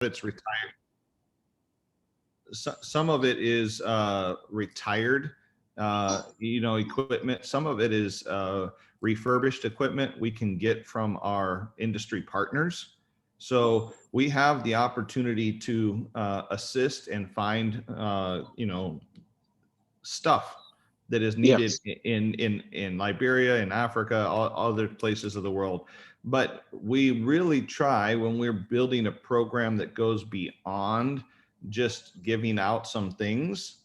it's retired. Some of it is retired, equipment. Some of it is refurbished equipment we can get from our industry partners. So we have the opportunity to assist and find, stuff that is needed Yes. in Liberia, in Africa, all other places of the world. But we really try, when we're building a program that goes beyond just giving out some things,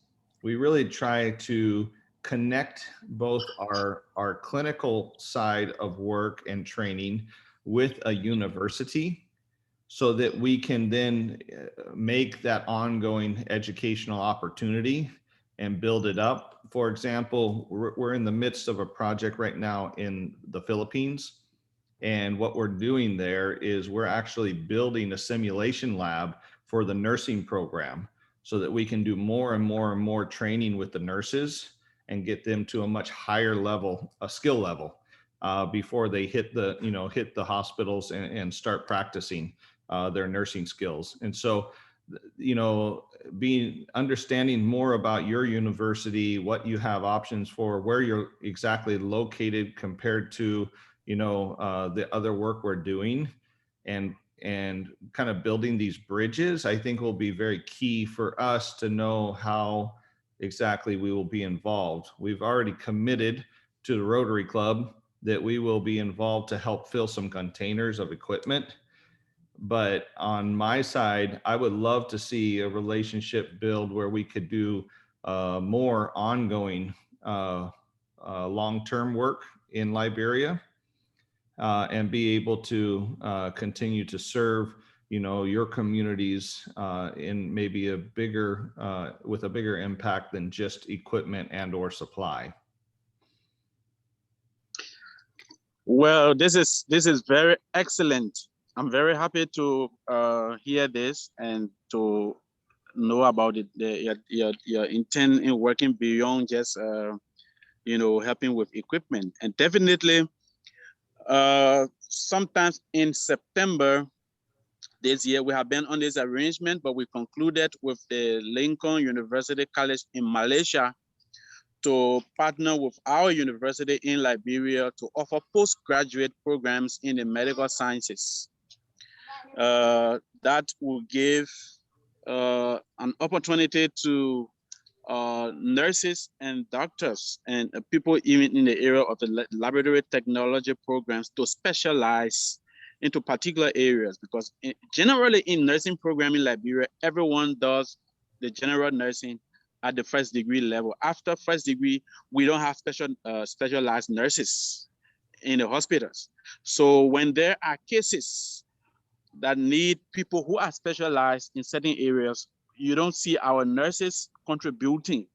we really try to connect both our clinical side of work and training with a university, so that we can then make that ongoing educational opportunity and build it up. For example, we're in the midst of a project right now in the Philippines. And what we're doing there is we're actually building a simulation lab for the nursing program, so that we can do more and more and more training with the nurses and get them to a much higher level, a skill level, before they hit the hospitals and start practicing their nursing skills. And so, being understanding more about your university, what you have options for, where you're exactly located compared to, the other work we're doing, and kind of building these bridges, I think will be very key for us to know how exactly we will be involved. We've already committed to the Rotary Club that we will be involved to help fill some containers of equipment. But on my side, I would love to see a relationship build where we could do more ongoing long-term work in Liberia, and be able to continue to serve, your communities in maybe a bigger, with a bigger impact than just equipment and or supply. Well, this is very excellent. I'm very happy to hear this and to know about it. Your intent in working beyond just helping with equipment, and definitely sometimes in September this year we have been on this arrangement, but we concluded with the Lincoln University College in Malaysia to partner with our university in Liberia to offer postgraduate programs in the medical sciences. That will give an opportunity to nurses and doctors and people even in the area of the laboratory technology programs to specialize into particular areas, because generally in nursing program in Liberia, everyone does the general nursing at the first degree level. After first degree, we don't have specialized nurses in the hospitals. So when there are cases that need people who are specialized in certain areas, you don't see our nurses contributing,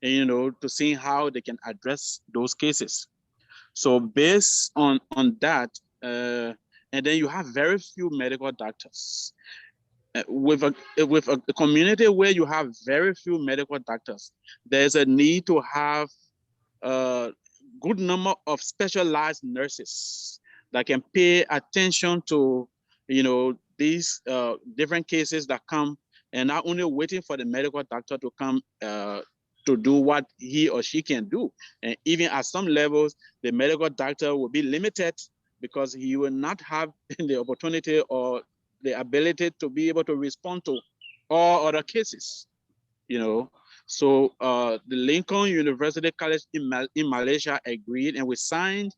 to seeing how they can address those cases. So based on that, and then you have very few medical doctors. With a community where you have very few medical doctors, there's a need to have a good number of specialized nurses that can pay attention to, these different cases that come, and not only waiting for the medical doctor to come to do what he or she can do. And even at some levels, the medical doctor will be limited because he will not have the opportunity or the ability to be able to respond to all other cases, So the Lincoln University College in Malaysia agreed, and we signed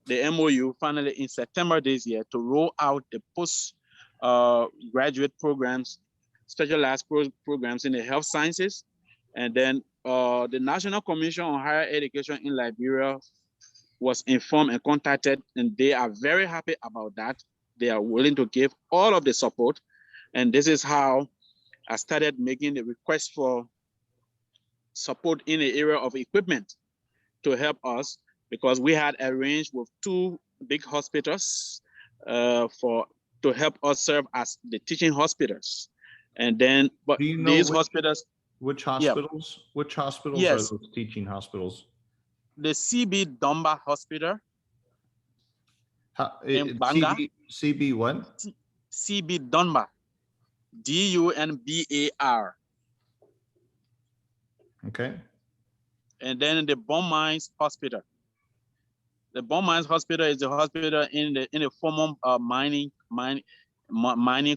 the MOU finally in September this year to roll out the graduate programs, specialized programs in the health sciences. And then the National Commission on Higher Education in Liberia was informed and contacted, and they are very happy about that. They are willing to give all of the support. And this is how I started making the request for support in the area of equipment to help us, because we had arranged with two big hospitals to help us serve as the teaching hospitals. And then, but Do you know these hospitals, which yeah, hospitals? Which hospitals are yes, those teaching hospitals? the CB Dumba Hospital in Banga, CB what? CB Dunba. DUNBAR. Okay. And then the Bone Mines Hospital. The Bone Mines Hospital is a hospital in the former mining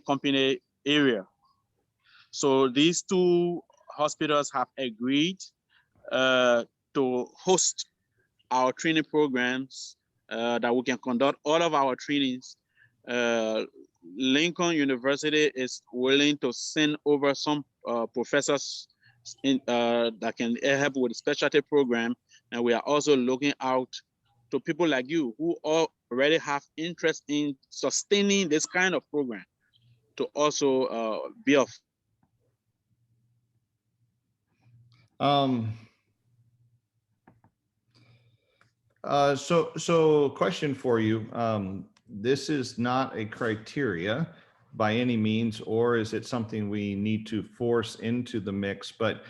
company area. So these two hospitals have agreed to host our training programs, that we can conduct all of our trainings. Lincoln University is willing to send over some professors that can help with the specialty program. And we are also looking out to people like you who already have interest in sustaining this kind of program to also be of. So question for you. This is not a criteria by any means, or is it something we need to force into the mix? But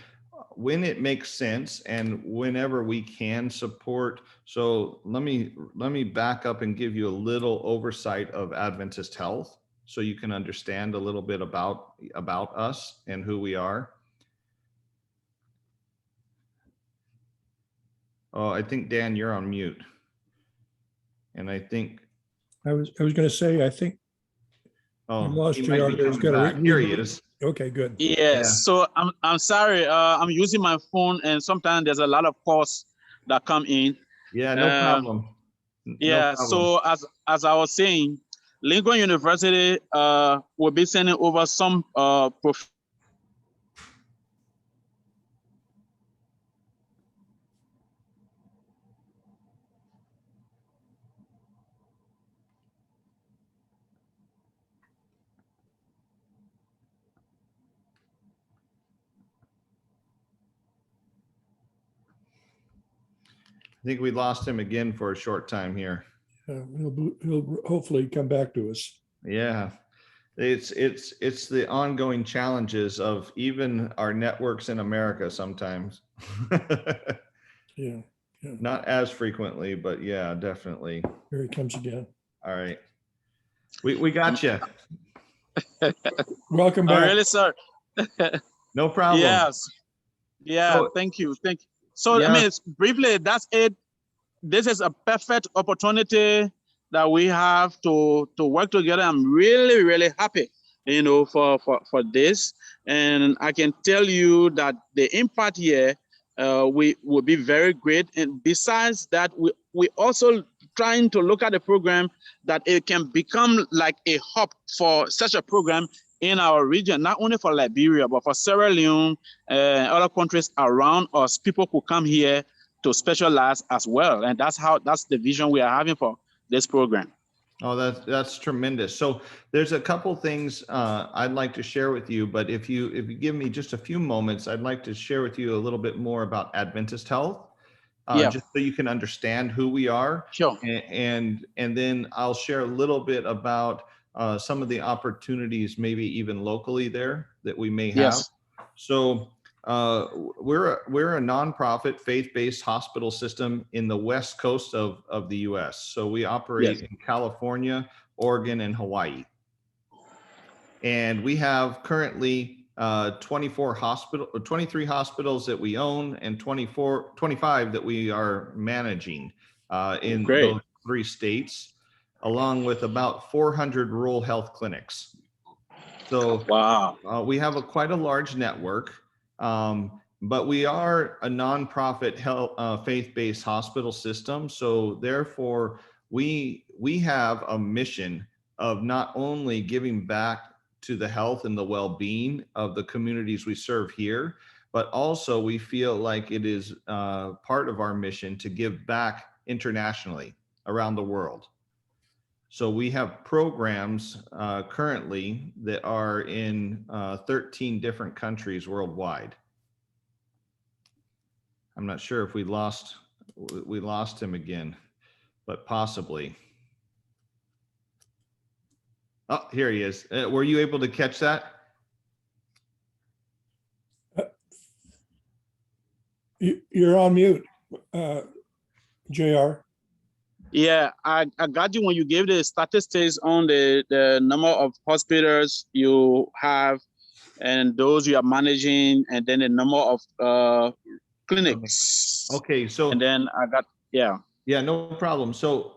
when it makes sense and whenever we can support. So let me back up and give you a little oversight of Adventist Health so you can understand a little bit about us and who we are. Oh, I think Dan, you're on mute. And I think I was going to say, I think you lost he might be JR. coming back. Here he is. Okay, good. Yes. Yeah. So I'm sorry. I'm using my phone, and sometimes there's a lot of calls that come in. Yeah, no problem. Yeah. No problem. So as I was saying, Lincoln University will be sending over some I think we lost him again for a short time here. He'll hopefully come back to us. Yeah, it's the ongoing challenges of even our networks in America sometimes. Yeah. Not as frequently, but yeah, definitely. Here he comes again. All right. We got you. Welcome back. I'm really sorry. No problem. Yes. Yeah. So, thank you. So yeah. I mean, briefly, that's it. This is a perfect opportunity that we have to work together. I'm really, really happy, for this. And I can tell you that the impact here will be very great. And besides that, we also trying to look at the program that it can become like a hub for such a program in our region, not only for Liberia, but for Sierra Leone and other countries around us. People could come here to specialize as well. And that's the vision we are having for this program. Oh, that's tremendous. So there's a couple things I'd like to share with you, but if you give me just a few moments, I'd like to share with you a little bit more about Adventist Health, just so you can understand who we are. Sure. And then I'll share a little bit about some of the opportunities, maybe even locally there that we may have. Yes. So we're a nonprofit faith-based hospital system in the West Coast of the U.S. So we operate in California, Oregon, and Hawaii. And we have currently 23 hospitals that we own and 25 that we are managing in those 3 states, along with about 400 rural health clinics. So wow, we have quite a large network, but we are a nonprofit health faith-based hospital system. So therefore, we have a mission of not only giving back to the health and the well-being of the communities we serve here, but also we feel like it is part of our mission to give back internationally around the world. So we have programs currently that are in 13 different countries worldwide. I'm not sure if we lost him again, but possibly. Oh, here he is. Were you able to catch that? You're on mute, JR. Yeah, I got you when you gave the statistics on the number of hospitals you have and those you are managing, and then the number of clinics. Okay, so And then I got, yeah. yeah, no problem. So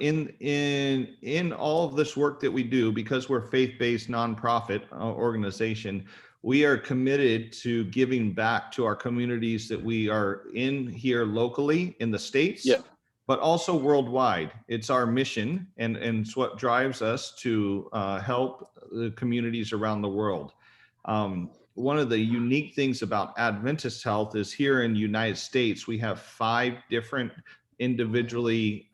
in all of this work that we do, because we're faith-based nonprofit organization, we are committed to giving back to our communities that we are in here locally in the States, Yeah. but also worldwide. It's our mission, and it's what drives us to help the communities around the world. One of the unique things about Adventist Health is here in the United States, we have 5 different individually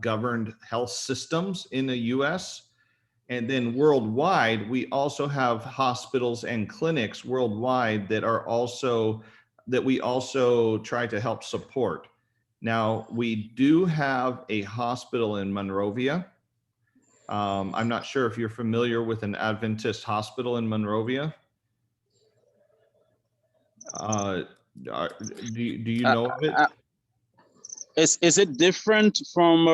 governed health systems in the US. And then worldwide, we also have hospitals and clinics worldwide that we also try to help support. Now, we do have a hospital in Monrovia. I'm not sure if you're familiar with an Adventist hospital in Monrovia. Do you know of it? Is it different from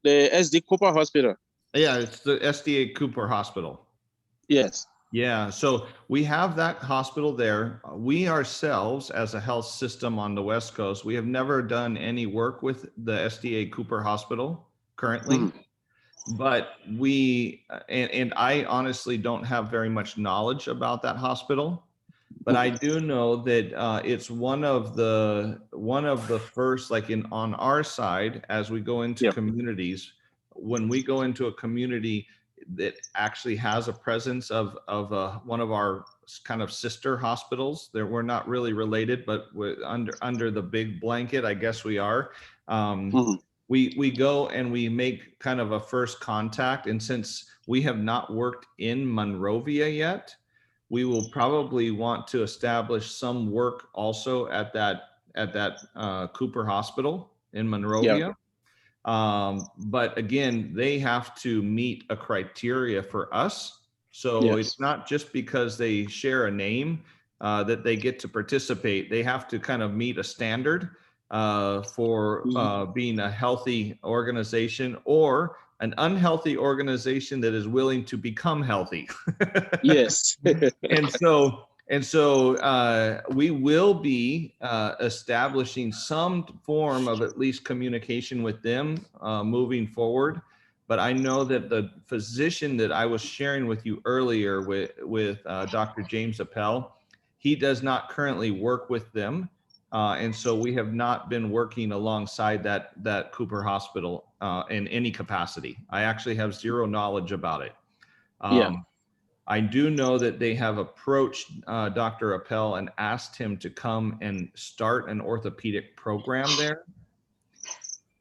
the SD Cooper Hospital? Yeah, it's the SDA Cooper Hospital. Yes. Yeah, so we have that hospital there. We ourselves, as a health system on the West Coast, we have never done any work with the SDA Cooper Hospital currently. Mm-hmm. But and I honestly don't have very much knowledge about that hospital. But I do know that it's one of the first, like on our side, as we go into communities, when we go into a community that actually has a presence of one of our kind of sister hospitals, that we're not really related, but under the big blanket, I guess we are. We go and we make kind of a first contact, and since we have not worked in Monrovia yet, we will probably want to establish some work also at that Cooper Hospital in Monrovia. But again, they have to meet a criteria for us. So it's not just because they share a name that they get to participate. They have to kind of meet a standard for being a healthy organization, or an unhealthy organization that is willing to become healthy. Yes. And so we will be establishing some form of at least communication with them moving forward. But I know that the physician that I was sharing with you earlier with Dr. James Appel, he does not currently work with them. And so we have not been working alongside that Cooper Hospital in any capacity. I actually have zero knowledge about it. I do know that they have approached Dr. Appel and asked him to come and start an orthopedic program there.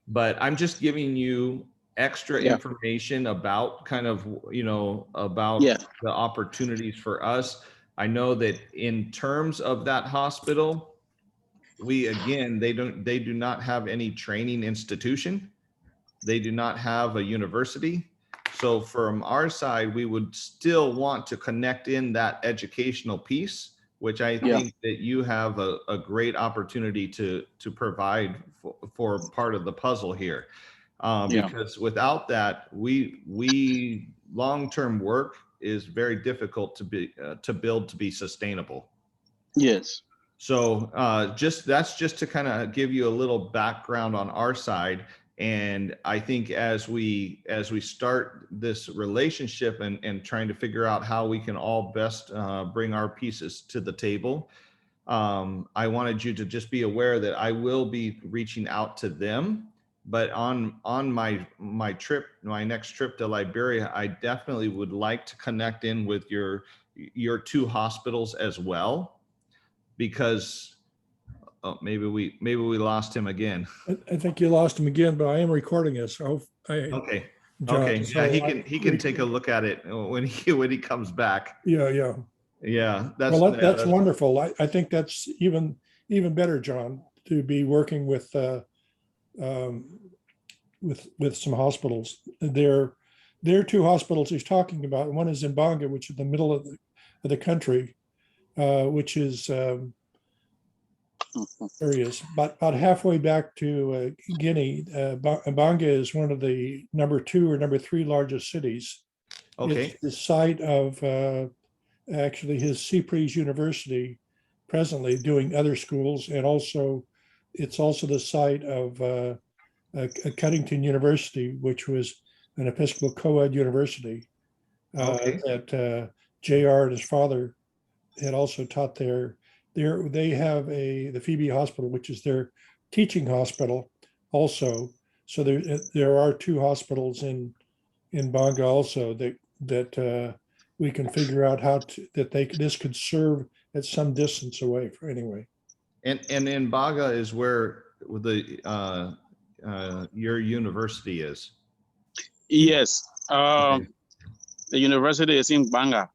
But I'm just giving you extra information about kind of, about the opportunities for us. I know that in terms of that hospital, they do not have any training institution. They do not have a university. So from our side, we would still want to connect in that educational piece, which I think that you have a great opportunity to provide for part of the puzzle here. Because without that, we long-term work is very difficult to build to be sustainable. Yes. So that's just to kind of give you a little background on our side. And I think as we start this relationship and trying to figure out how we can all best bring our pieces to the table, I wanted you to just be aware that I will be reaching out to them. But on my next trip to Liberia, I definitely would like to connect in with your 2 hospitals as well, because maybe we lost him again. I think you lost him again, but I am recording it. So okay. John, okay. so Yeah, he can take a look at it when he comes back. Yeah. That's wonderful. I think that's even better, John, to be working with some hospitals. There are 2 hospitals he's talking about. One is in Boeger, which is the middle of the country, which is areas. But about halfway back to Guinea, Banga is one of the number 2 or number 3 largest cities. Okay. It's the site of actually his CEPRES University, presently doing other schools, and also it's also the site of Cuttington University, which was an Episcopal co-ed university Okay. that JR and his father had also taught there. They have the Phoebe Hospital, which is their teaching hospital also. So there are 2 hospitals in Banga also that we can figure out how to, this could serve at some distance away anyway. And in Baga is where the your university is. Yes. Okay. The university is in Banga.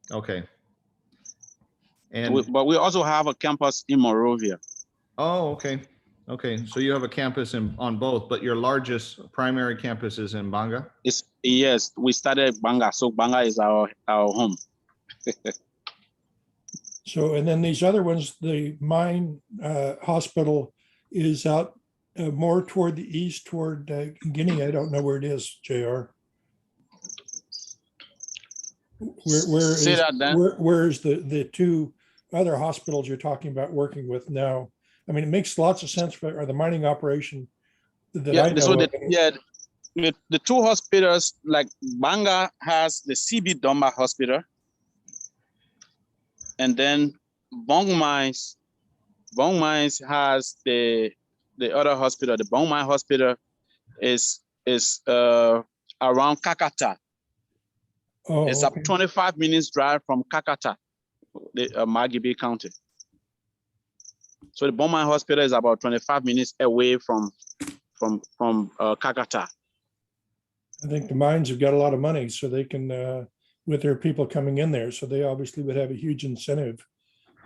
Okay. And But we also have a campus in Monrovia. oh, okay. Okay. So you have a campus on both, but your largest primary campus is in Banga? Yes, we started Banga, so Banga is our home. So, and then these other ones, the mine hospital is out more toward the east, toward Guinea. I don't know where it is, JR. Where is the 2 other hospitals you're talking about working with now? I mean, it makes lots of sense for the mining operation that I know. So the 2 hospitals, like Banga has the CB Domba Hospital, and then Bong Mines has the other hospital. The Bong Mine Hospital is around Kakata. Oh, it's okay. a 25 minutes drive from Kakata, the Magibi County. So the Bong Mine Hospital is about 25 minutes away from Kakata. I think the mines have got a lot of money, so they can, with their people coming in there, so they obviously would have a huge incentive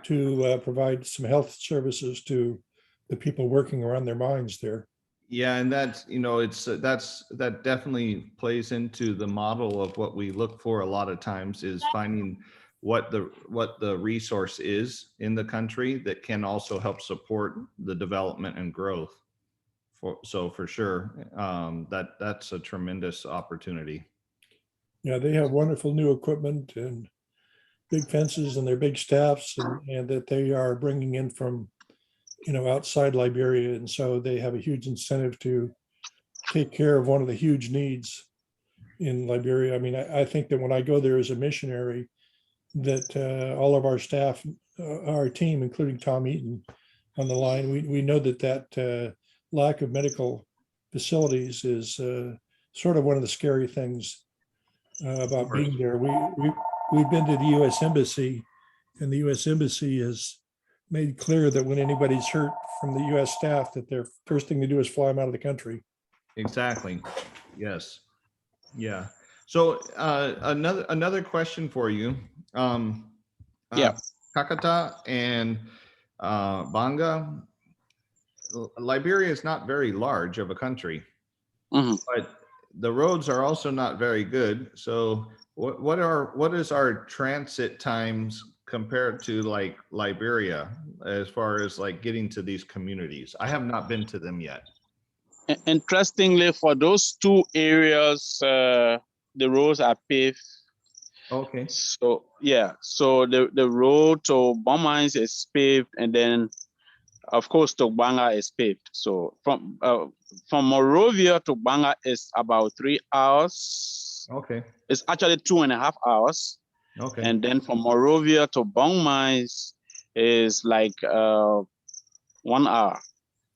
to provide some health services to the people working around their mines there. Yeah, and that's, you know, that definitely plays into the model of what we look for a lot of times, is finding what the resource is in the country that can also help support the development and growth. So for sure, that's a tremendous opportunity. Yeah, they have wonderful new equipment and big fences and their big staffs, and that they are bringing in from, you know, outside Liberia. And so they have a huge incentive to take care of one of the huge needs in Liberia. I mean, I think that when I go there as a missionary, that all of our staff, our team, including Tom Eaton on the line, we know that lack of medical facilities is sort of one of the scary things about being there. We've been to the U.S. Embassy, and the U.S. Embassy has made clear that when anybody's hurt from the U.S. staff, that their first thing to do is fly them out of the country. Exactly. Yes. Yeah. So another question for you. Kakata and Banga, Liberia is not very large of a country, but the roads are also not very good. So what is our transit times compared to like Liberia as far as like getting to these communities? I have not been to them yet. Interestingly, for those 2 areas, the roads are paved. Okay. So yeah, so the road to Bong Mines is paved, and then of course to Banga is paved. So from Monrovia to Banga is about 3 hours. Okay. It's actually 2.5 hours. Okay. And then from Monrovia to Bong Mines is like 1 hour.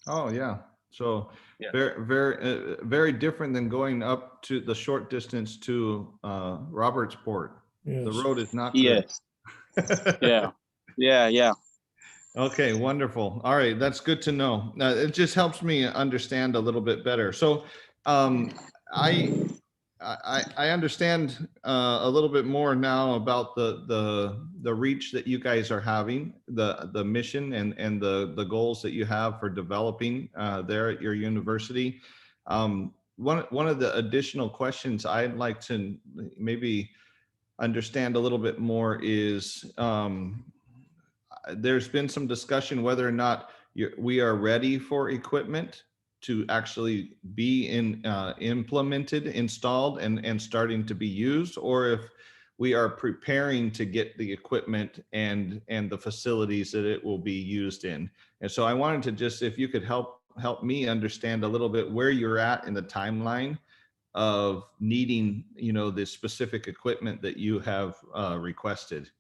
Oh yeah. So yeah. Very different than going up to the short distance to Robertsport. Yes. The road is not good. Yes. Yeah. Okay, wonderful. All right, that's good to know. It just helps me understand a little bit better. So I understand a little bit more now about the reach that you guys are having, the mission and the goals that you have for developing there at your university. One of the additional questions I'd like to maybe understand a little bit more is there's been some discussion whether or not we are ready for equipment to actually be implemented, installed, and starting to be used, or if we are preparing to get the equipment and the facilities that it will be used in. And so I wanted to just, if you could help me understand a little bit where you're at in the timeline of needing, the specific equipment that you have requested.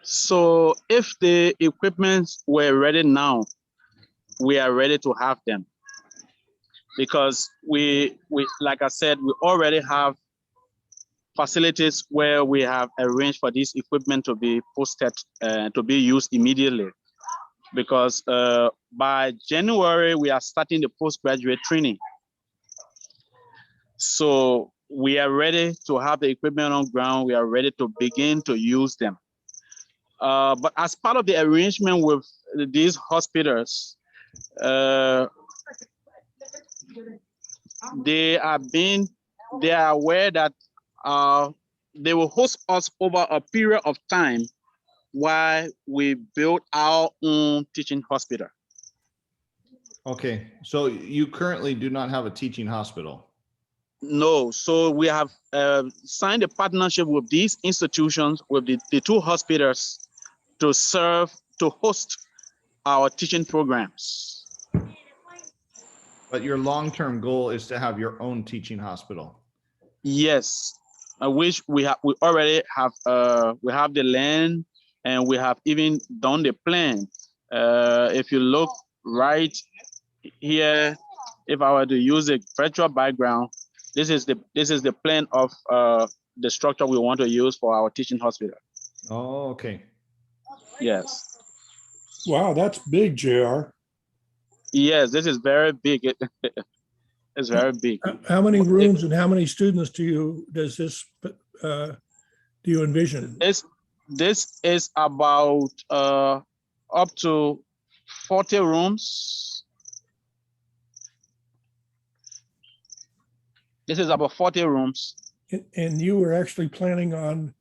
So if the equipment were ready now, we are ready to have them, because we like I said, we already have facilities where we have arranged for this equipment to be posted, to be used immediately. Because by January, we are starting the postgraduate training. So we are ready to have the equipment on ground. We are ready to begin to use them. But as part of the arrangement with these hospitals, they are aware that they will host us over a period of time while we build our own teaching hospital. Okay, so you currently do not have a teaching hospital? No, so we have signed a partnership with these institutions, with the two hospitals, to host our teaching programs. But your long-term goal is to have your own teaching hospital? Yes, which we already have. We have the land, and we have even done the plan. If you look right here, if I were to use a virtual background, this is the plan of the structure we want to use for our teaching hospital. Oh, okay. Yes. Wow, that's big, JR. Yes, this is very big. It's very big. How many rooms and how many students do you envision? This is about up to 40 rooms. This is about 40 rooms. And you were actually planning on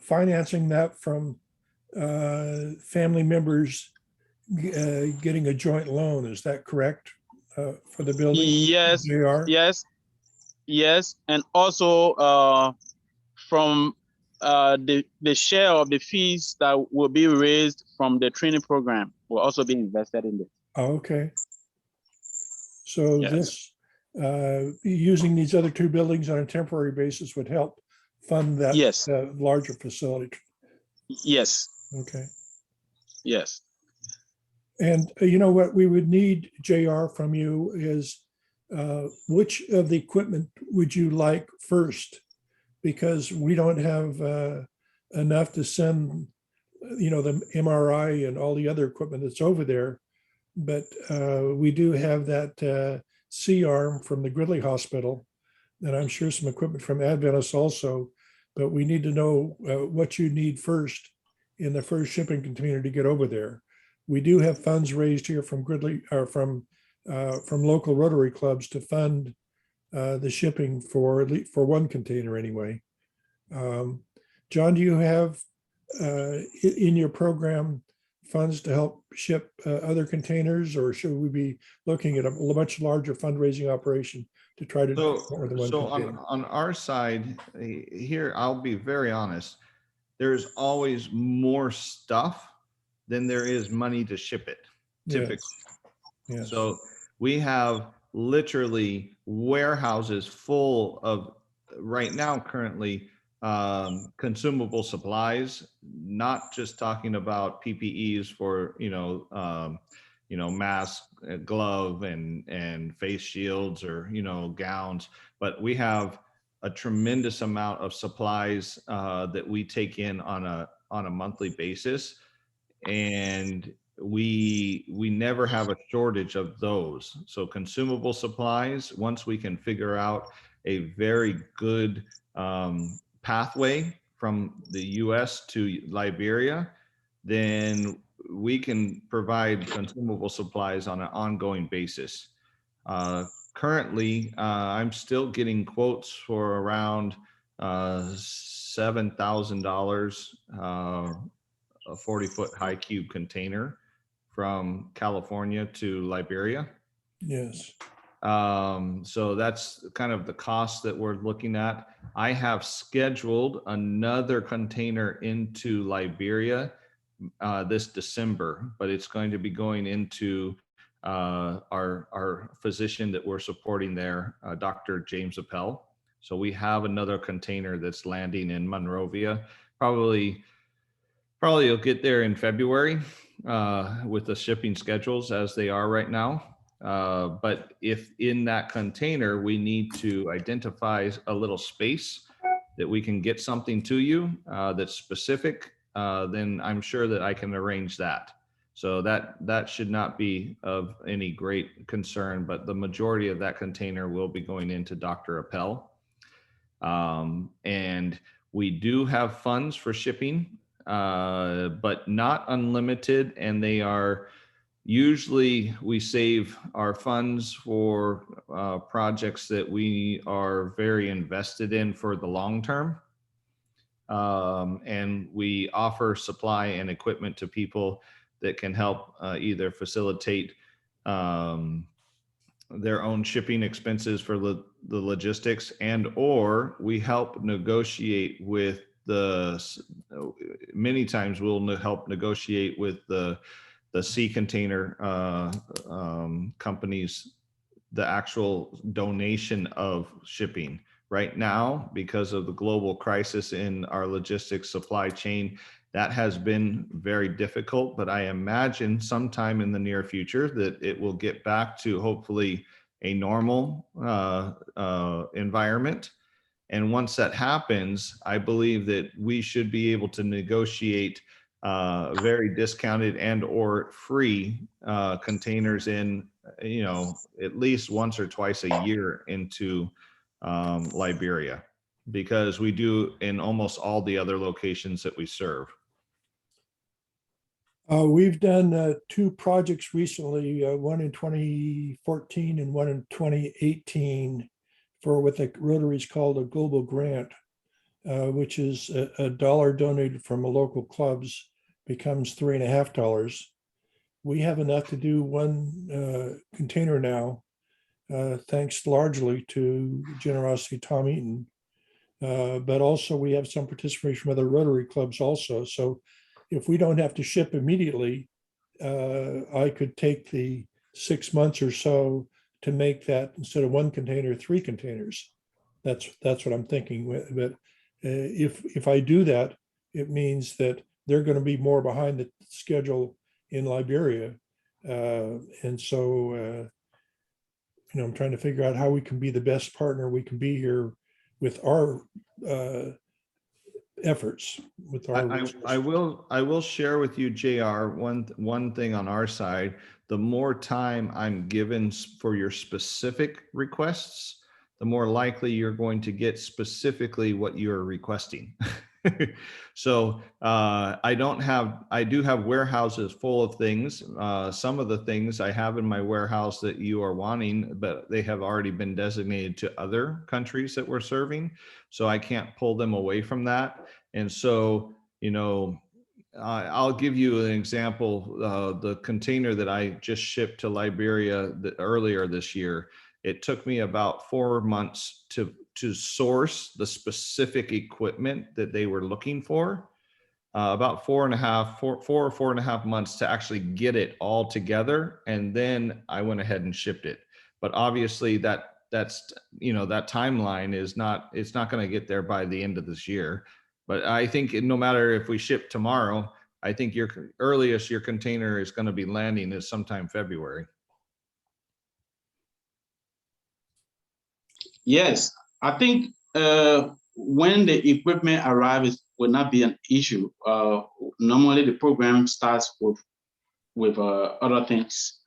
financing that from family members getting a joint loan, is that correct, for the building? Yes, yes, and also from the share of the fees that will be raised from the training program will also be invested in this. Oh, okay. So Yes. this using these other two buildings on a temporary basis would help fund that. Yes. Larger facility. Yes. Okay. Yes. And you know what we would need, JR, from you is which of the equipment would you like first? Because we don't have enough to send, the MRI and all the other equipment that's over there. But we do have that C-arm from the Gridley Hospital, and I'm sure some equipment from Adventist also. But we need to know what you need first in the first shipping container to get over there. We do have funds raised here from Gridley, or from local Rotary clubs to fund the shipping for one container anyway. John, do you have in your program funds to help ship other containers, or should we be looking at a much larger fundraising operation to try to do more than one container? On our side here, I'll be very honest, there's always more stuff than there is money to ship it, typically. Yes. So we have literally warehouses full of, right now currently, consumable supplies, not just talking about PPEs for, mask, glove and face shields, or, gowns, but we have a tremendous amount of supplies that we take in on a monthly basis. And we never have a shortage of those. So consumable supplies, once we can figure out a very good pathway from the US to Liberia, then we can provide consumable supplies on an ongoing basis. Currently, I'm still getting quotes for around $7,000 a 40-foot high cube container from California to Liberia. Yes. So that's kind of the cost that we're looking at. I have scheduled another container into Liberia this December, but it's going to be going into our physician that we're supporting there, Dr. James Appel. So we have another container that's landing in Monrovia. Probably it'll get there in February with the shipping schedules as they are right now. But if in that container we need to identify a little space that we can get something to you that's specific, then I'm sure that I can arrange that. So that should not be of any great concern, but the majority of that container will be going into Dr. Appel. And we do have funds for shipping, but not unlimited, and they are usually we save our funds for projects that we are very invested in for the long term. And we offer supply and equipment to people that can help either facilitate their own shipping expenses for the logistics, and or we help negotiate with many times we'll help negotiate with the sea container companies, the actual donation of shipping. Right now, because of the global crisis in our logistics supply chain, that has been very difficult, but I imagine sometime in the near future that it will get back to hopefully a normal environment. And once that happens, I believe that we should be able to negotiate very discounted and or free containers in, at least once or twice a year into Liberia, because we do in almost all the other locations that we serve. We've done 2 projects recently, one in 2014 and one in 2018 for what the Rotary is called a global grant, which is a dollar donated from a local clubs becomes $3.50. We have enough to do one container now, thanks largely to generosity of Tom Eaton. But also we have some participation from other Rotary clubs also. So if we don't have to ship immediately, I could take the 6 months or so to make that, instead of 1 container, 3 containers. That's what I'm thinking. But if I do that, it means that they're going to be more behind the schedule in Liberia. And so, I'm trying to figure out how we can be the best partner we can be here with our efforts. With our I will share with you, JR, one thing on our side. The more time I'm given for your specific requests, the more likely you're going to get specifically what you're requesting. So I do have warehouses full of things. Some of the things I have in my warehouse that you are wanting, but they have already been designated to other countries that we're serving. So I can't pull them away from that. And so, I'll give you an example. The container that I just shipped to Liberia earlier this year, it took me about 4 months to source the specific equipment that they were looking for. About 4.5 months to actually get it all together, and then I went ahead and shipped it. But obviously that timeline is not going to get there by the end of this year. But I think no matter if we ship tomorrow, I think your earliest your container is going to be landing is sometime February. Yes, I think when the equipment arrives, it will not be an issue. Normally, the program starts with other things,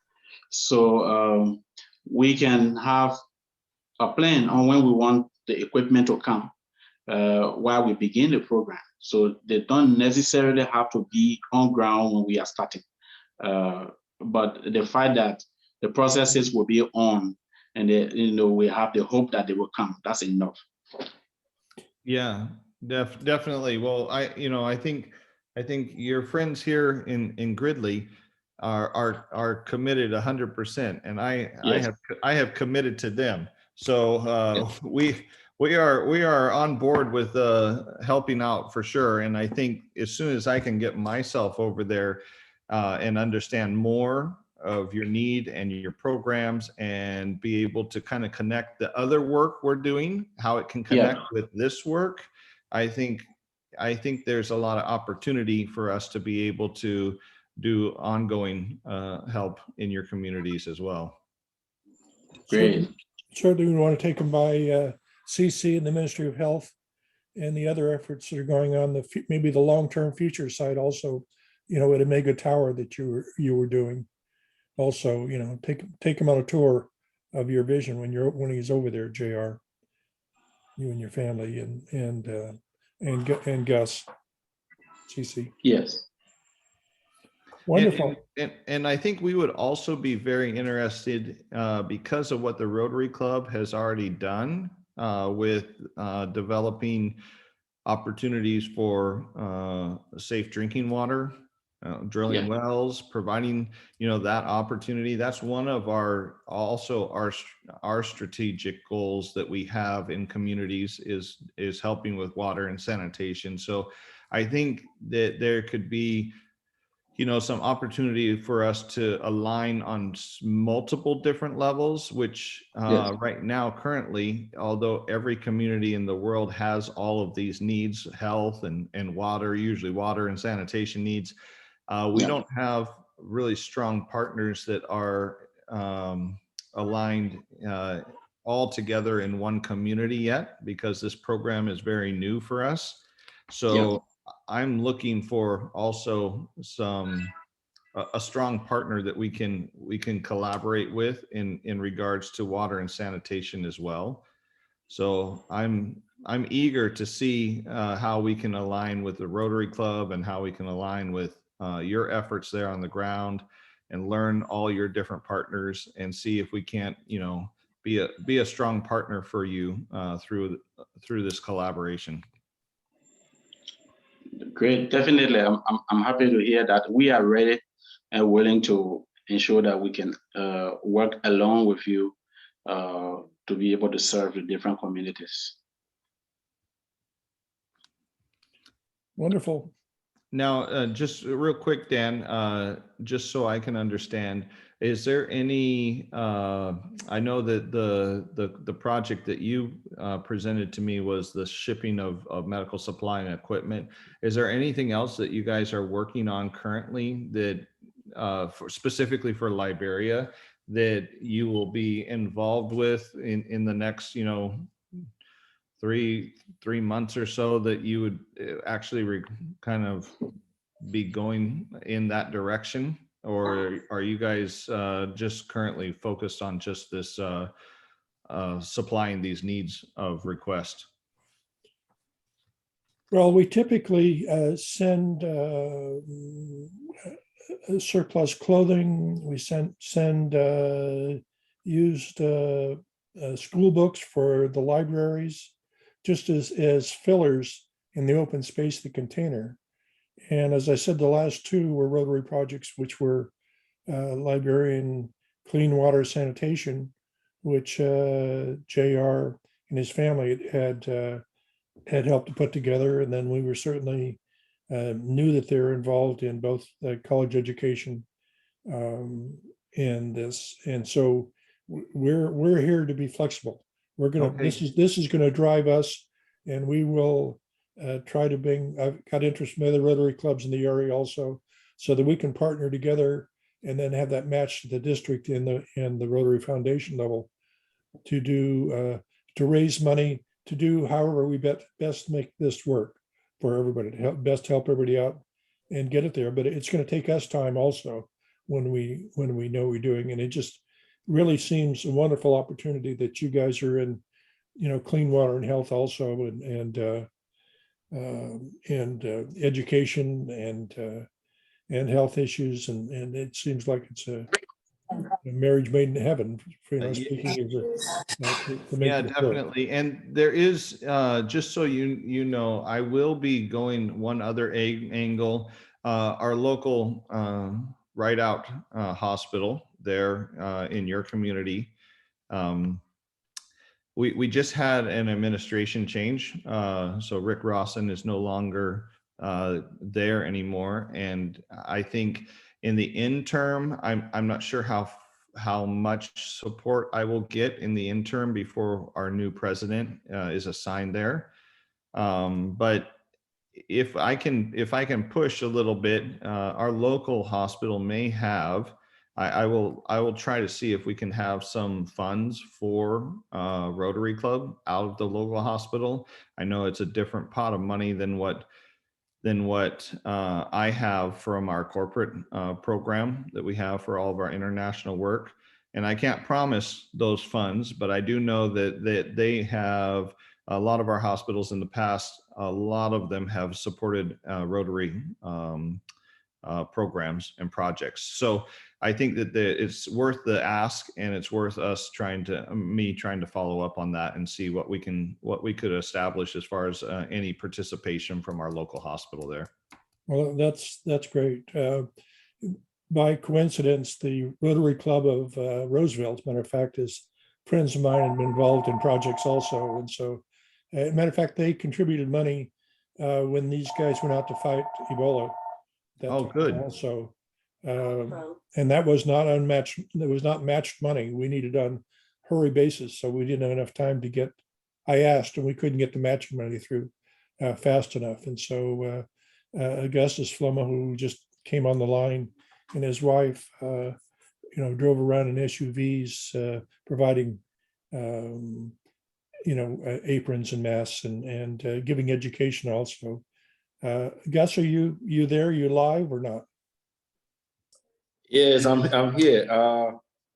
so we can have a plan on when we want the equipment to come while we begin the program. So they don't necessarily have to be on ground when we are starting, but the fact that the processes will be on, and we have the hope that they will come. That's enough. Yeah, definitely. Well, I think I think your friends here in Gridley are committed 100%, and Yes. I have committed to them. So we are on board with helping out for sure. And I think as soon as I can get myself over there and understand more of your need and your programs and be able to kind of connect the other work we're doing, how it can Yeah. connect with this work, I think there's a lot of opportunity for us to be able to do ongoing help in your communities as well. Great. Certainly we want to take them by CC and the Ministry of Health and the other efforts that are going on, maybe the long-term future side also, at a mega tower that you were doing. Also, take them on a tour of your vision when he's over there, JR, you and your family and Gus, CC. Yes. Wonderful. And I think we would also be very interested because of what the Rotary Club has already done with developing opportunities for safe drinking water, drilling wells, providing that opportunity. That's one of our strategic goals that we have in communities is helping with water and sanitation. So I think that there could be some opportunity for us to align on multiple different levels, which right now, currently, although every community in the world has all of these needs, health and water, usually water and sanitation needs, we don't have really strong partners that are aligned all together in one community yet, because this program is very new for us. So I'm looking for also a strong partner that we can collaborate with in regards to water and sanitation as well. So I'm eager to see how we can align with the Rotary Club and how we can align with your efforts there on the ground and learn all your different partners and see if we can't be a strong partner for you through this collaboration. Great. Definitely. I'm happy to hear that we are ready and willing to ensure that we can work along with you to be able to serve the different communities. Wonderful. Now, just real quick, Dan, just so I can understand, is there any, I know that the project that you presented to me was the shipping of medical supply and equipment. Is there anything else that you guys are working on currently that specifically for Liberia that you will be involved with in the next, 3 months or so, that you would actually kind of be going in that direction? Or are you guys just currently focused on just this supplying these needs of request? Well, we typically send surplus clothing. We send used school books for the libraries, just as fillers in the open space of the container. And as I said, the last two were Rotary projects, which were Liberian Clean Water Sanitation, which JR and his family had helped to put together. And then we were certainly knew that they were involved in both college education and this. And so we're here to be flexible. We're gonna this is gonna drive us, and we will try to bring. I've got interest in other Rotary clubs in the area also, so that we can partner together and then have that match to the district in the Rotary Foundation level to do to raise money to do however we best make this work for everybody, to help everybody out and get it there. But it's going to take us time also when we know we're doing, and it just really seems a wonderful opportunity that you guys are in, clean water and health also, and education and health issues, and it seems like it's a marriage made in heaven, Yeah. speaking as to make Yeah, it work. definitely. And there is, just so you know, I will be going one other angle. Our local Right Out hospital there in your community. We just had an administration change. So Rick Rawson is no longer there anymore. And I think in the interim, I'm not sure how much support I will get in the interim before our new president is assigned there. But if I can push a little bit, our local hospital may have. I will try to see if we can have some funds for Rotary Club out of the local hospital. I know it's a different pot of money than what I have from our corporate program that we have for all of our international work. And I can't promise those funds, but I do know that they have a lot of our hospitals in the past, a lot of them have supported Rotary programs and projects. So I think that it's worth the ask, and it's worth us trying to follow up on that and see what we could establish as far as any participation from our local hospital there. Well, that's great. By coincidence, the Rotary Club of Roseville, as a matter of fact, is friends of mine and been involved in projects also. And so, as a matter of fact, they contributed money when these guys went out to fight Ebola. Oh, good. Also, and that was not unmatched. That was not matched money. We needed on hurry basis, so we didn't have enough time to get. I asked, and we couldn't get the matching money through fast enough. And so Augustus Flomo, who just came on the line, and his wife, drove around in SUVs, providing, aprons and masks and giving education also. Gus, are you there? You live or not? Yes, I'm here.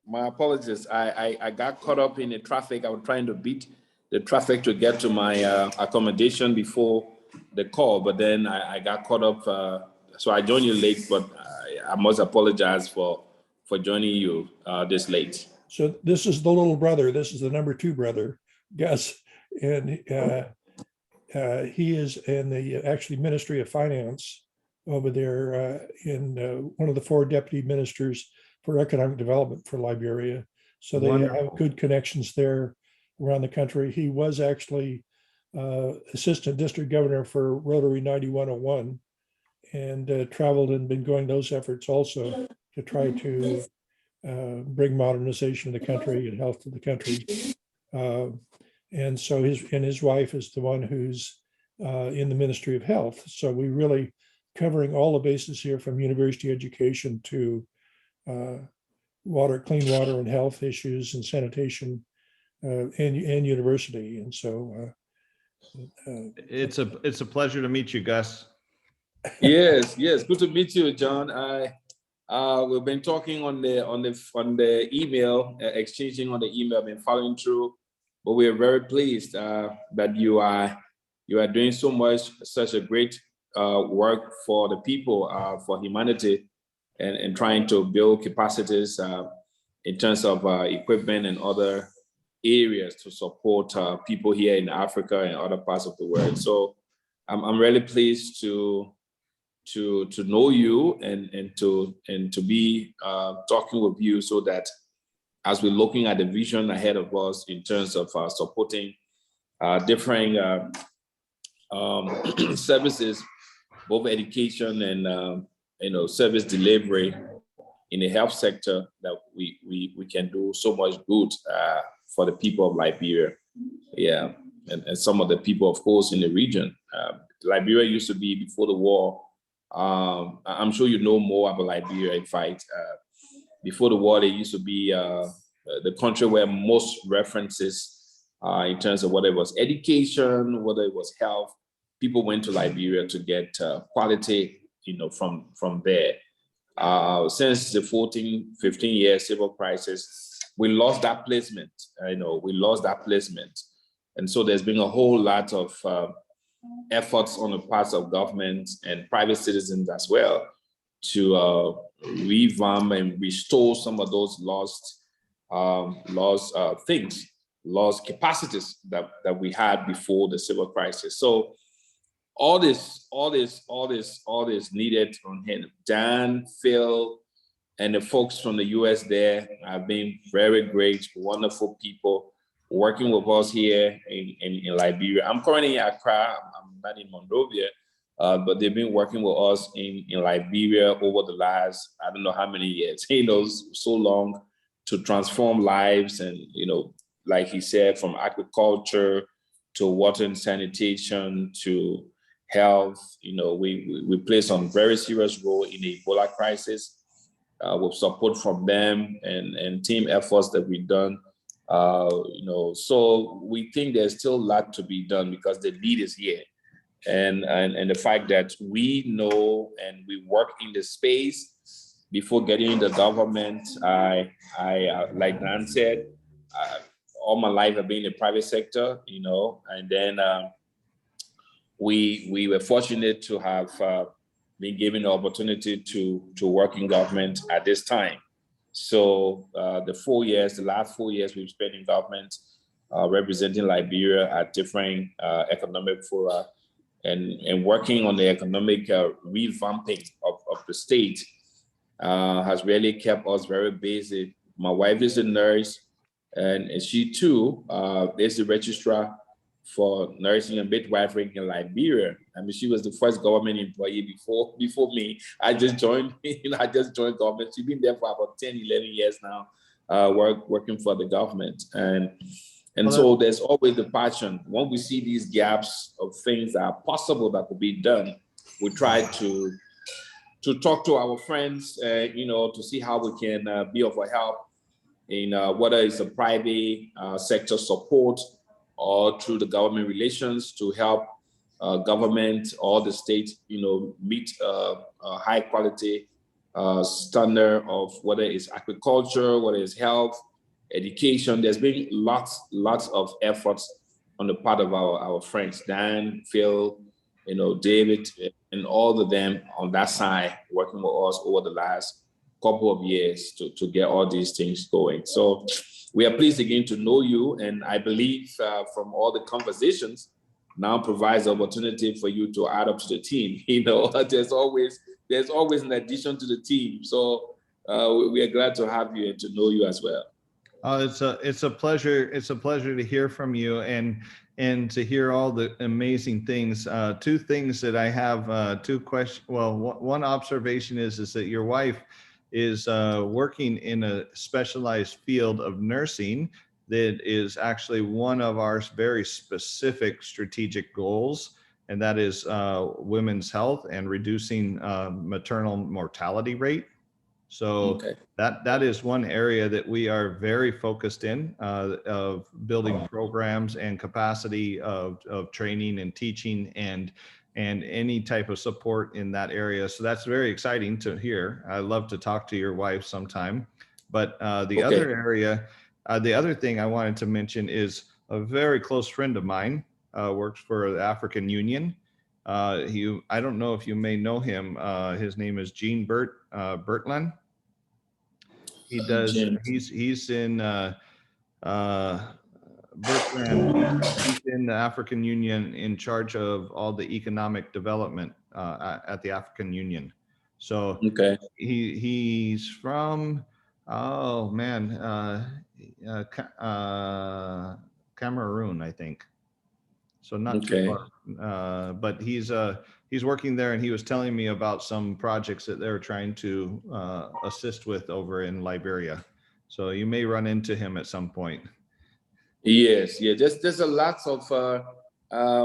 My apologies. I got caught up in the traffic. I was trying to beat the traffic to get to my accommodation before the call, but then I got caught up. So I joined you late, but I must apologize for joining you this late. So this is the little brother. This is the number 2 brother, Gus, and he is in the actually Ministry of Finance over there in one of the 4 deputy ministers for economic development for Liberia. So they have good connections there around the country. He was actually assistant district governor for Rotary 9101 and traveled and been going those efforts also to try to bring modernization to the country and health to the country. And so his wife is the one who's in the Ministry of Health. So we really covering all the bases here, from university education to clean water and health issues and sanitation and university. And so it's a pleasure to meet you, Gus. Yes, good to meet you, John. We've been talking on the email, exchanging on the email, been following through, but we are very pleased that you are doing such a great work for the people, for humanity, and trying to build capacities in terms of equipment and other areas to support people here in Africa and other parts of the world. So I'm really pleased to know you and to be talking with you, so that as we're looking at the vision ahead of us in terms of supporting different services, both education and service delivery in the health sector, that we can do so much good for the people of Liberia. Yeah, and some of the people, of course, in the region. Liberia used to be, before the war, I'm sure you know more about Liberia. In fact, before the war, it used to be the country where most references in terms of whether it was education, whether it was health, people went to Liberia to get quality, from there. Since the 15 year civil crisis, we lost that placement. And so there's been a whole lot of efforts on the parts of government and private citizens as well to revamp and restore some of those lost capacities that we had before the civil crisis. So all this needed on hand. Dan, Phil, and the folks from the US there have been very great, wonderful people working with us here in Liberia. I'm currently in Accra, I'm not in Monrovia, but they've been working with us in Liberia over the last, I don't know how many years, so long, to transform lives. And, like he said, from agriculture to water and sanitation to health, we play some very serious role in the Ebola crisis with support from them and team efforts that we've done. So we think there's still a lot to be done because the need is here. And the fact that we know and we work in the space before getting in the government, I like Dan said, all my life I've been in the private sector, and then we were fortunate to have been given the opportunity to work in government at this time. So the last 4 years we've spent in government representing Liberia at different economic fora and working on the economic revamping of the state has really kept us very busy. My wife is a nurse, and she too is the registrar for nursing and midwifery in Liberia. I mean, she was the first government employee before me. I just joined government. She's been there for about 10, 11 years now, working for the government. And so there's always the passion. When we see these gaps of things that are possible that could be done, we try to talk to our friends, to see how we can be of a help in whether it's a private sector support or through the government relations to help government or the state, meet a high quality standard of whether it's agriculture, whether it's health, education. There's been lots of efforts on the part of our friends, Dan, Phil, David, and all of them on that side working with us over the last couple of years to get all these things going. So we are pleased again to know you, and I believe from all the conversations now provides the opportunity for you to add up to the team. There's always an addition to the team. So we are glad to have you and to know you as well. It's a pleasure. It's a pleasure to hear from you and to hear all the amazing things. Two things that I have, two questions. Well, one observation is that your wife is working in a specialized field of nursing that is actually one of our very specific strategic goals, and that is women's health and reducing maternal mortality rate. So that is one area that we are very focused in of building programs and capacity of training and teaching and any type of support in that area. So that's very exciting to hear. I love to talk to your wife sometime. But the other area, the other thing I wanted to mention is a very close friend of mine works for the African Union. I don't know if you may know him. His name is Gene Bertland. He does. He's in Bertrand. He's in the African Union in charge of all the economic development at the African Union. So he's from Cameroon, I think. So not too far, but he's working there, and he was telling me about some projects that they're trying to assist with over in Liberia. So you may run into him at some point. Yes, yeah. There's a lot of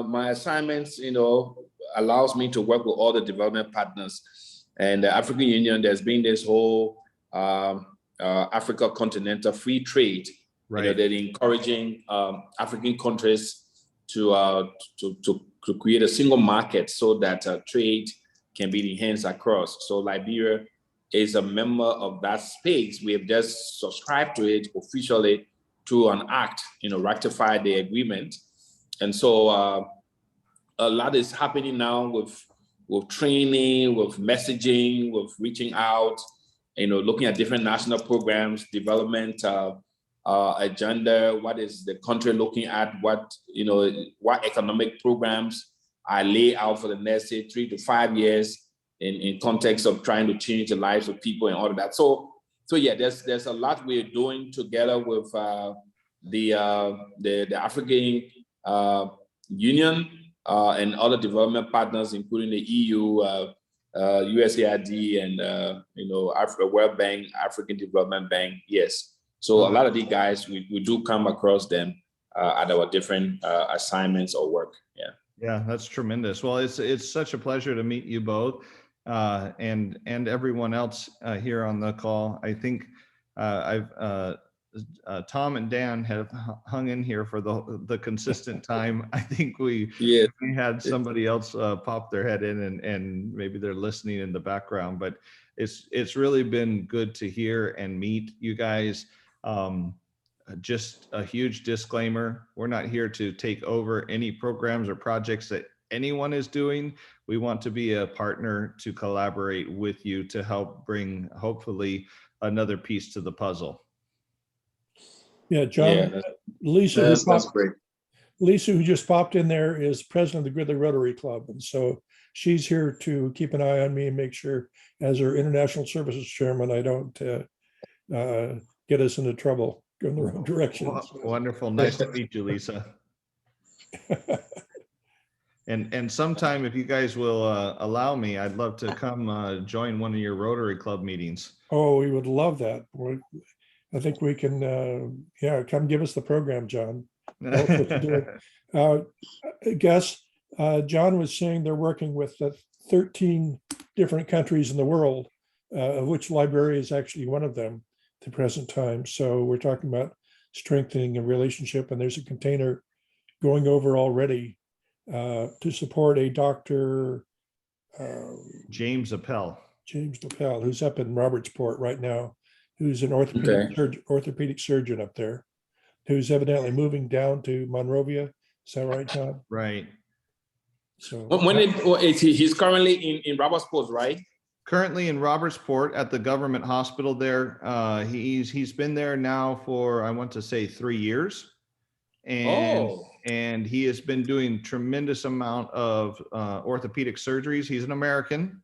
my assignments, allows me to work with all the development partners. And the African Union, there's been this whole Africa continental free trade. Right. They're encouraging African countries to create a single market so that trade can be enhanced across. So Liberia is a member of that space. We have just subscribed to it officially through an act, ratify the agreement. And so a lot is happening now with training, with messaging, with reaching out looking at different national programs, development agenda, what is the country looking at, what economic programs are laid out for the next, say, 3 to 5 years in context of trying to change the lives of people and all of that. So yeah, there's a lot we're doing together with the African Union and other development partners, including the EU, USAID, and World Bank, African Development Bank. Yes. So a lot of these guys, we do come across them at our different assignments or work. Yeah. Yeah, that's tremendous. Well, it's such a pleasure to meet you both and everyone else here on the call. I think Tom and Dan have hung in here for the consistent time. I think we had somebody else pop their head in and maybe they're listening in the background, but it's really been good to hear and meet you guys. Just a huge disclaimer, we're not here to take over any programs or projects that anyone is doing. We want to be a partner to collaborate with you to help bring, hopefully, another piece to the puzzle. Yeah, John, Lisa, that's great. Lisa, who just popped in there, is president of the Gridley Rotary Club. And so she's here to keep an eye on me and make sure, as her international services chairman, I don't get us into trouble, go in the wrong direction. Wonderful. Nice to meet you, Lisa. And sometime, if you guys will allow me, I'd love to come join one of your Rotary Club meetings. Oh, we would love that. I think we can, come give us the program, John. I guess John was saying they're working with 13 different countries in the world, of which Liberia is actually one of them at the present time. So we're talking about strengthening a relationship, and there's a container going over already to support a Dr. James Appel, who's up in Robertsport right now, who's an orthopedic surgeon up there, who's evidently moving down to Monrovia. Is that right, John? Right. So he's currently in Robertsport, right? Currently in Robertsport at the government hospital there. He's been there now for, I want to say, 3 years. And he has been doing tremendous amount of orthopedic surgeries. He's an American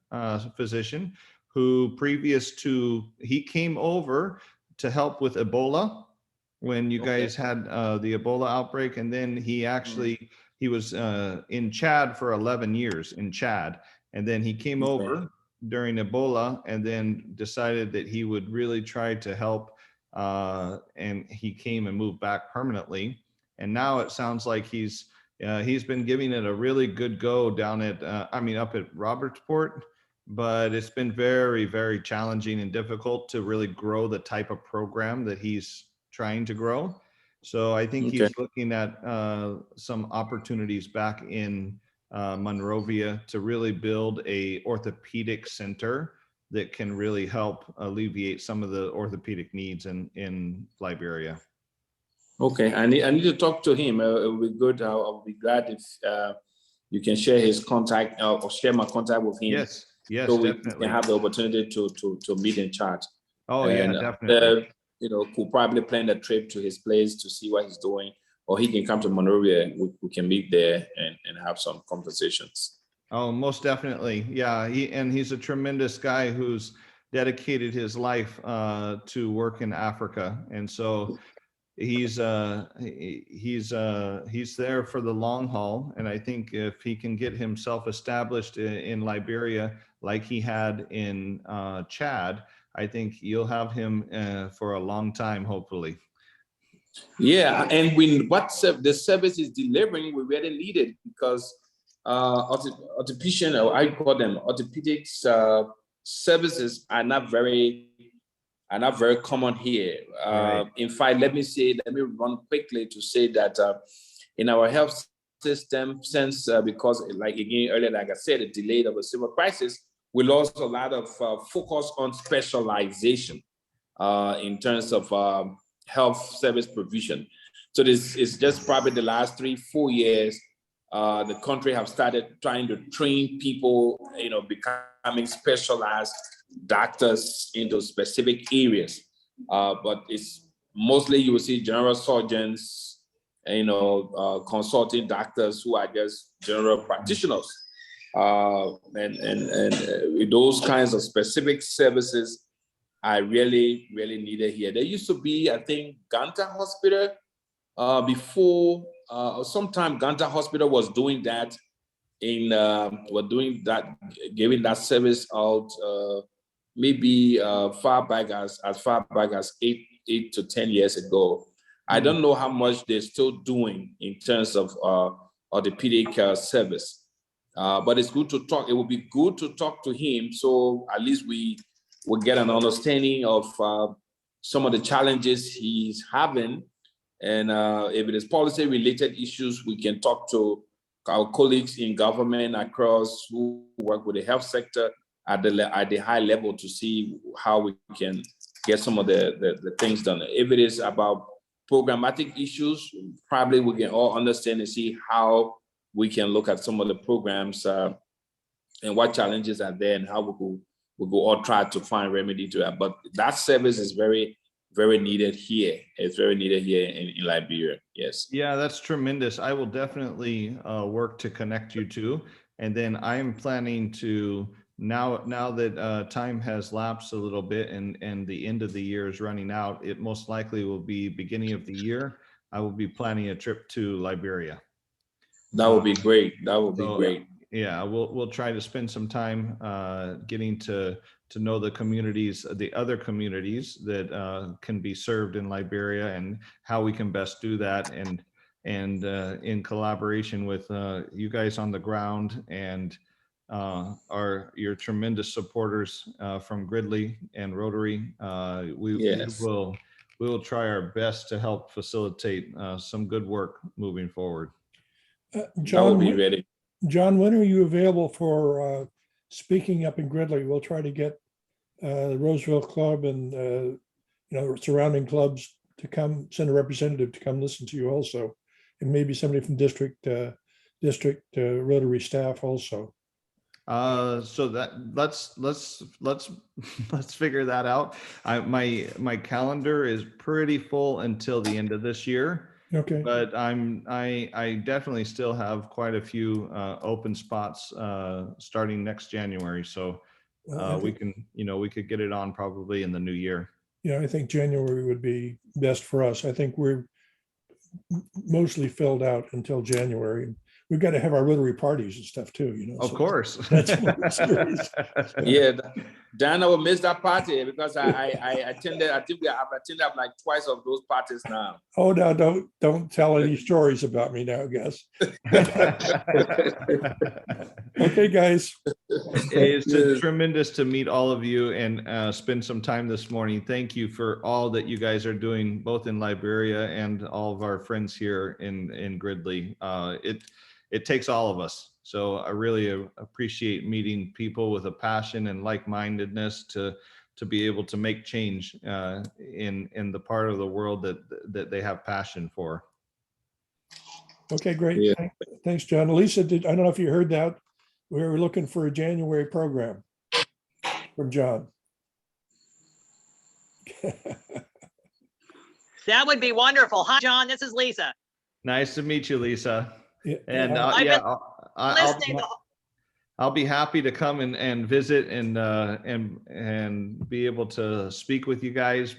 physician who he came over to help with Ebola when you guys had the Ebola outbreak. And then he was in Chad for 11 years in Chad. And then he came over during Ebola and then decided that he would really try to help. And he came and moved back permanently. And now it sounds like he's been giving it a really good go down at, up at Robertsport, but it's been very, very challenging and difficult to really grow the type of program that he's trying to grow. So I think he's looking at some opportunities back in Monrovia to really build a orthopedic center that can really help alleviate some of the orthopedic needs in Liberia. Okay, I need to talk to him. It will be good. I'll be glad if you can share his contact or share my contact with him. Yes, so we definitely. can have the opportunity to meet in chat. Oh, and, yeah, definitely. Could probably plan a trip to his place to see what he's doing, or he can come to Monrovia. We can meet there and have some conversations. Oh, most definitely. Yeah, he's a tremendous guy who's dedicated his life to work in Africa, and so he's there for the long haul. And I think if he can get himself established in Liberia like he had in Chad, I think you'll have him for a long time, hopefully. Yeah, and the service is delivering, we really need it, because orthopedics services are not very common here. Right. In fact, let me run quickly to say that in our health system, since because like I said, the delay of the civil crisis, we lost a lot of focus on specialization in terms of health service provision. So this is just probably the last 3-4 years the country have started trying to train people, becoming specialized doctors into specific areas. But it's mostly you will see general surgeons, consulting doctors who are just general practitioners. And those kinds of specific services are really, really needed here. There used to be, I think, Ganta Hospital before. Sometime Ganta Hospital was doing that giving that service out maybe far back as far back as 8 to 10 years ago. I don't know how much they're still doing in terms of orthopedic service. But it's good to talk. It would be good to talk to him, so at least we will get an understanding of some of the challenges he's having. And if it is policy-related issues, we can talk to our colleagues in government across who work with the health sector at the high level to see how we can get some of the things done. If it is about programmatic issues, probably we can all understand and see how we can look at some of the programs and what challenges are there and how we go all try to find remedy to that. But that service is very, very needed here. It's very needed here in Liberia. Yes. Yeah, that's tremendous. I will definitely work to connect you two. And then I am planning to, now that time has lapsed a little bit and the end of the year is running out, it most likely will be beginning of the year. I will be planning a trip to Liberia. That would be great. That would be great. Yeah, we'll try to spend some time getting to know the communities, the other communities that can be served in Liberia, and how we can best do that, and in collaboration with you guys on the ground and your tremendous supporters from Gridley and Rotary. We will try our best to help facilitate some good work moving forward. John, be ready. John, when are you available for speaking up in Gridley? We'll try to get the Roseville Club and surrounding clubs to come, send a representative to come listen to you also, and maybe somebody from district Rotary staff also. So that let's figure that out. My calendar is pretty full until the end of this year. Okay. But I definitely still have quite a few open spots starting next January. So we could get it on probably in the new year. Yeah, I think January would be best for us. I think we're mostly filled out until January. We've got to have our Rotary parties and stuff too, Of course. That's serious. Yeah, Dana will miss that party because I attended. I think I've attended like twice of those parties now. Oh no! Don't tell any stories about me now, Gus. Okay, guys. It's tremendous to meet all of you and spend some time this morning. Thank you for all that you guys are doing, both in Liberia and all of our friends here in Gridley. It takes all of us. So I really appreciate meeting people with a passion and like-mindedness to be able to make change in the part of the world that they have passion for. Okay, great. Yeah. Thanks, John. Lisa, I don't know if you heard that. We were looking for a January program from John. That would be wonderful. Hi, John. This is Lisa. Nice to meet you, Lisa. Yeah, And I'll be happy to come and visit and be able to speak with you guys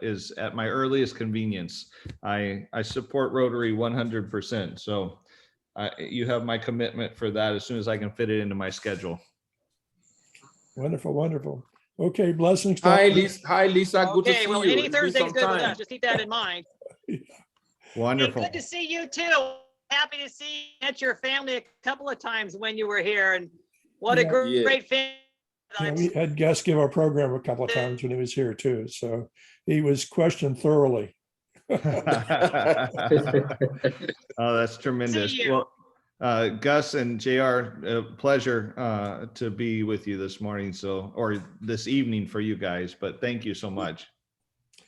is at my earliest convenience. I support Rotary 100%. So you have my commitment for that as soon as I can fit it into my schedule. Wonderful, wonderful. Okay, blessings. Hi, Lisa. Good to see well, you. any Thursday is good with us. Just keep that in mind. Wonderful. Hey, good to see you too. Happy to see you at your family a couple of times when you were here, and what a great family. Yeah, we had Gus give our program a couple of times when he was here too, so he was questioned thoroughly. Oh, that's tremendous. See you. Well, Gus and JR, pleasure to be with you this morning, or this evening for you guys, but thank you so much.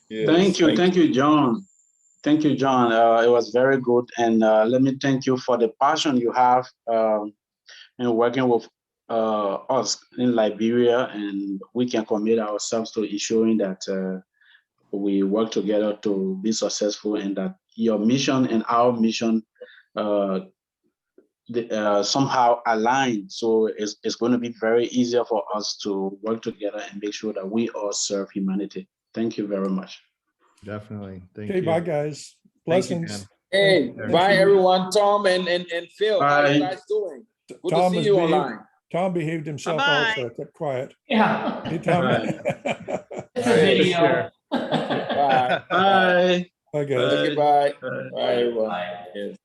Yes, thank you, John. Thank you, John. It was very good. And let me thank you for the passion you have in working with us in Liberia. And we can commit ourselves to ensuring that we work together to be successful, and that your mission and our mission somehow align. So it's going to be very easier for us to work together and make sure that we all serve humanity. Thank you very much. Definitely. Thank Okay, you. bye, guys. Thank you, Blessings. Hey, Thank bye you. everyone. Tom and Phil, how are you Bye. guys doing? Good Tom to has see you behaved- online. Tom behaved himself Bye-bye. also, kept quiet. Yeah. Hey, Tom. It's a video. Bye. Bye. Bye, guys. Okay, bye. Bye. Bye, everyone. Bye. Yes.